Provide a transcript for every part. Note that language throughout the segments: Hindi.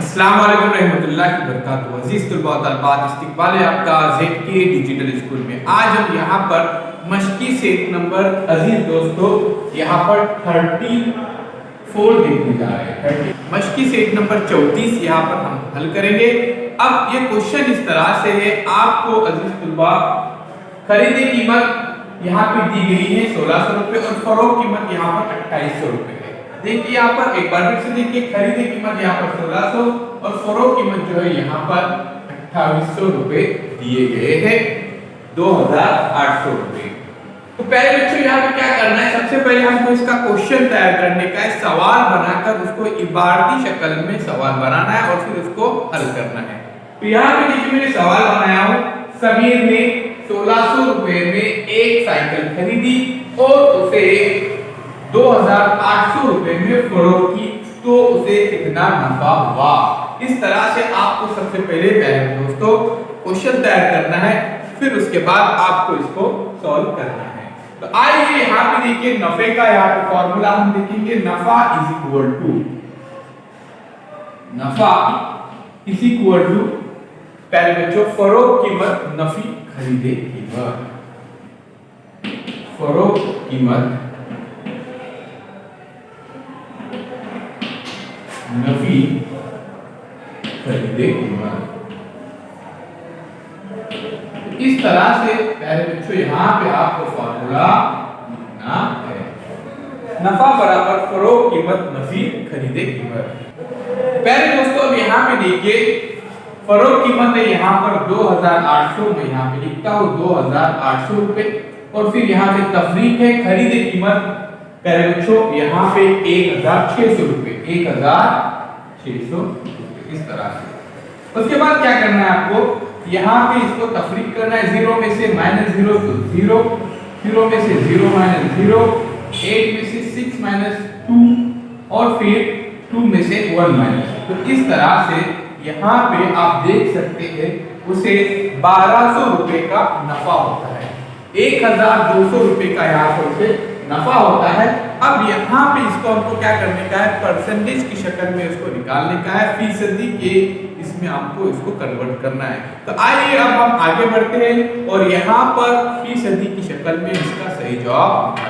अस्सलाम वालेकुम रहमतुल्लाहि व बरकातुहू। अज़ीज़ तलबा व तलबात, इस्तकबाल है आपका ZK डिजिटल स्कूल में। आज हम यहाँ पर मश्की सेट नंबर अजीज दोस्तों यहाँ पर 34 देखने जा रहे हैं। मश्की सेट नंबर 34 यहाँ पर हम हल करेंगे। अब ये क्वेश्चन इस तरह से है, आपको अजीज तलबा खरीदी कीमत यहाँ पे दी गई है 1600 रुपए और फरोख्त कीमत यहाँ पर 2800 रुपए है। देखिए यहाँ पर एक बार फिर से देखिए, खरीदी कीमत यहाँ पर 1600 और फरोख्त कीमत जो है यहाँ पर 2800 रुपए दिए गए हैं, 2800 रुपए। तो पहले बच्चों यहाँ पे क्या करना है, सबसे पहले हमको इसका क्वेश्चन तैयार करने का है, सवाल बनाकर उसको इबारती शक्ल में सवाल बनाना है और फिर उसको हल करना है। तो यहाँ पे देखिए मैंने सवाल बनाया हूँ, समीर ने 1600 रुपए में एक साइकिल खरीदी और उसे 2800 रुपए में फरोख्त की, तो उसे कितना नफा हुआ। इस तरह से आपको सबसे पहले दोस्तों क्वेश्चन तैयार करना है, फिर उसके बाद आपको इसको सॉल्व करना है। तो आइए यहाँ पे देखिए, नफे का यहाँ पे फॉर्मूला हम देखेंगे, नफा इज इक्वल टू पहले बच्चों फरोख्त कीमत नफी खरीदे कीमत, फरोख्त कीमत नफी खरीदे कीमत। इस तरह से पहले बच्चों यहाँ पे आपको फॉर्मूला लिखना है, नफा बराबर फरोख्त कीमत नफी खरीदे कीमत। पहले दोस्तों अब यहाँ पे देखिए, फरोख्त कीमत है यहाँ पर 2800, मैं यहाँ पे लिखता हूँ 2800 रुपए और फिर यहाँ पे तफरीक है खरीदे कीमत पहले बच्चों यहाँ पे 1600 रुपए, 1600 रुपए। इस तरह से उसके बाद क्या करना है आपको, यहाँ पे इसको तफरीक करना है, 0 में से -0 तो 0, 0 में से 0 - 0, 8 में से 6 - 2 और फिर 2 में से 1 माइनस। तो इस तरह से यहाँ पे आप देख सकते हैं उसे 1200 रुपए का नफा होता है, 1200 रुपए का यहाँ पर उसे नफा होता है। अब यहाँ पे इसको हमको क्या करने का है, परसेंटेज की शक्ल में इसको निकालने का है, फीसदी के इसमें आपको इसको कन्वर्ट करना है। तो आइए अब हम आगे बढ़ते हैं और यहाँ पर फीसदी की शक्ल में इसका सही जवाब निकालते हैं।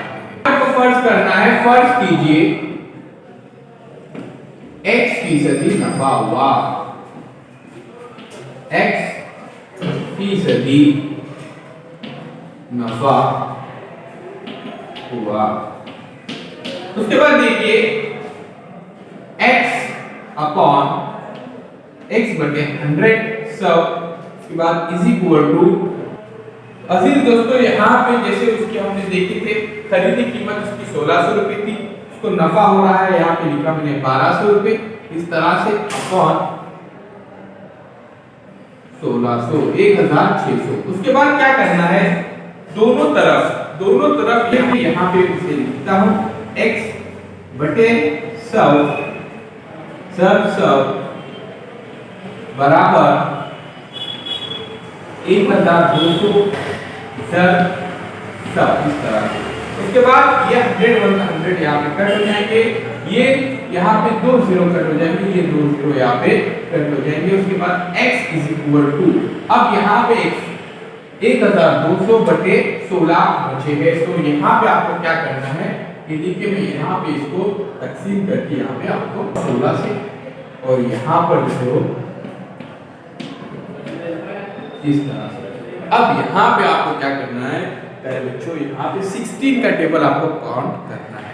आपको फर्ज करना है, फर्ज कीजिए x% नफा हुआ, x% नफा हुआ। उसके बाद देखिए x बटे 100 सब, उसके बाद इज इक्वल टू अजीज दोस्तों यहाँ पे जैसे उसकी हमने देखे थे खरीदी कीमत उसकी 1600 रुपए थी, उसको नफा हो रहा है यहाँ पे लिखा मैंने 1200 रुपए। इस तरह से अपॉन 1600 1600। उसके बाद क्या करना है, दोनों तरफ ये मैं यहाँ पे इसे लिखता हूँ, x बटे सब बराबर 1200 सब इस तरह से। उसके बाद ये 100 यहाँ पे कट हो जाएंगे, ये यहाँ पे 2 0 कट हो जाएंगे, ये 2 0 यहाँ पे कट हो जाएंगे। उसके बाद x इज इक्वल टू, अब यहाँ पे 1200 बटे 16 बचे हैं, तो यहाँ पे आपको क्या करना है, ये देखिए मैं यहाँ पे इसको तकसीम करके यहाँ पे आपको 16 से और यहाँ पर जो इस तरह से। अब यहाँ पे आपको क्या करना है, पहले बच्चों यहाँ पे 16 का टेबल आपको काउंट करना है,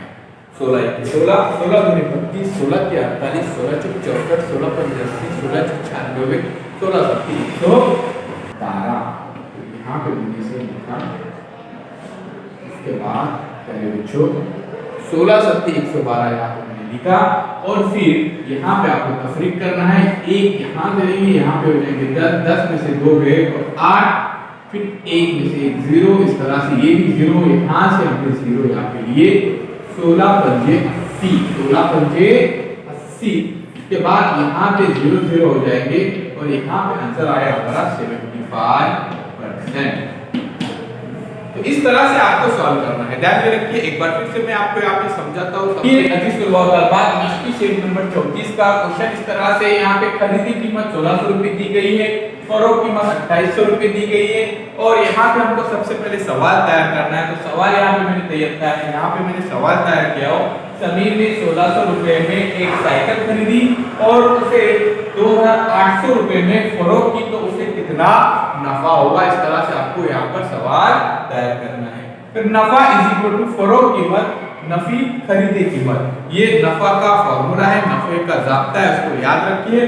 16 2 32, 16 के 48, 16 चौक 64, 16 पंजे 80, 16 चौक 96, 16 7 112। यहाँ पे मैंने से लिखा, उसके बाद पहले बच्चों 16 7 112 यहाँ पे मैंने लिखा और फिर यहाँ पे आपको तफरीक करना है, एक यहाँ पे रहेंगे, यहाँ पे हो जाएंगे 10, 10 में से 2 गए और 8, फिर 1 में से 1 0, इस तरह से ये भी 0, यहाँ से हमने 0 यहाँ पे लिए, 16 पंजे 80, 16 पंजे 80 के बाद यहाँ पे 0 0 हो जाएंगे और यहाँ पे आंसर आया हमारा 75%। तो इस तरह से आपको सॉल्व करना है। ध्यान में रखिए, एक बार फिर से मैं आपको यहाँ पे समझाता हूँ। ये अजीज तलबा तलबात मश्की शेप नंबर 34 का क्वेश्चन इस तरह से यहाँ पे खरीदी कीमत 1600 रुपए दी गई है, फरोख्त कीमत 2800 रुपए दी गई है और यहाँ पे हमको सबसे पहले सवाल तैयार करना है। तो सवाल यहाँ पे मैंने तैयार किया, यहाँ पे मैंने सवाल तैयार किया हो, समीर ने 1600 रुपए में एक साइकिल खरीदी और उसे 2800 रुपए में फरोख्त की, तो उसे कितना नफा होगा। इस तरह से आपको यहाँ पर सवाल तैयार करना है। फिर नफा इज इक्वल टू फरोख्त कीमत नफी खरीदे कीमत, ये नफा का फॉर्मूला है, नफे का ज़ाब्ता है, उसको याद रखिए।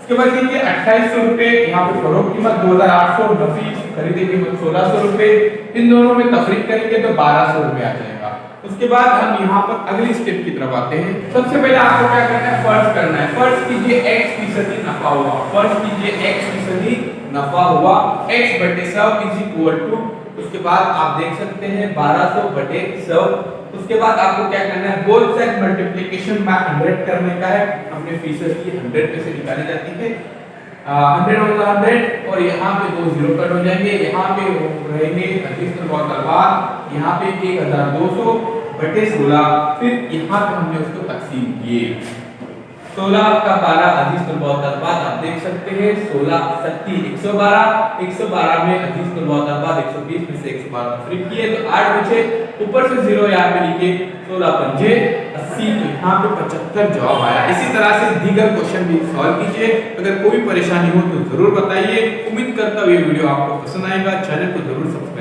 उसके बाद देखिए 2800 रुपए यहाँ पे फरोख्त कीमत 2800, नफी खरीदे कीमत 1600 रुपए, इन दोनों में तफरीक करेंगे तो 1200 रुपए आ जाएगा। उसके बाद हम यहाँ पर अगली स्टेप की तरफ आते हैं। सबसे पहले आपको क्या करना है, फर्ज करना है। फर्ज कीजिए x% नफा हुआ, फर्ज कीजिए x% नफा हुआ, x बटे 100 इज इक्वल टू, उसके बाद आप देख सकते हैं 1200 बटे 100। उसके बाद आपको क्या करना है, बोथ साइड मल्टीप्लिकेशन बाय 100 करने का है। हमने फीसद की 100 में से निकाली जाती है, 100 होगा 100 और यहाँ पे 2 जीरो कट हो जाएंगे, यहाँ पे रहेंगे 25 यहाँ पे 1200 बटे 16, फिर यहाँ पे हमने उसको तकसीम किए। 16 का 12 अजीज तलबात आप देख सकते हैं, 16 सत्ती 112, 112 में अजीज तलबात 120 में से 112 तफरीक किए तो 8 बचे, ऊपर से 0 यहाँ पे लिखे, 16 पंजे 80, तो यहाँ पे 75 जवाब आया। इसी तरह से दीगर क्वेश्चन भी सॉल्व कीजिए। अगर कोई परेशानी हो तो जरूर बताइए। उम्मीद करता हूँ ये वीडियो आपको पसंद आएगा। चैनल को जरूर सब्सक्राइब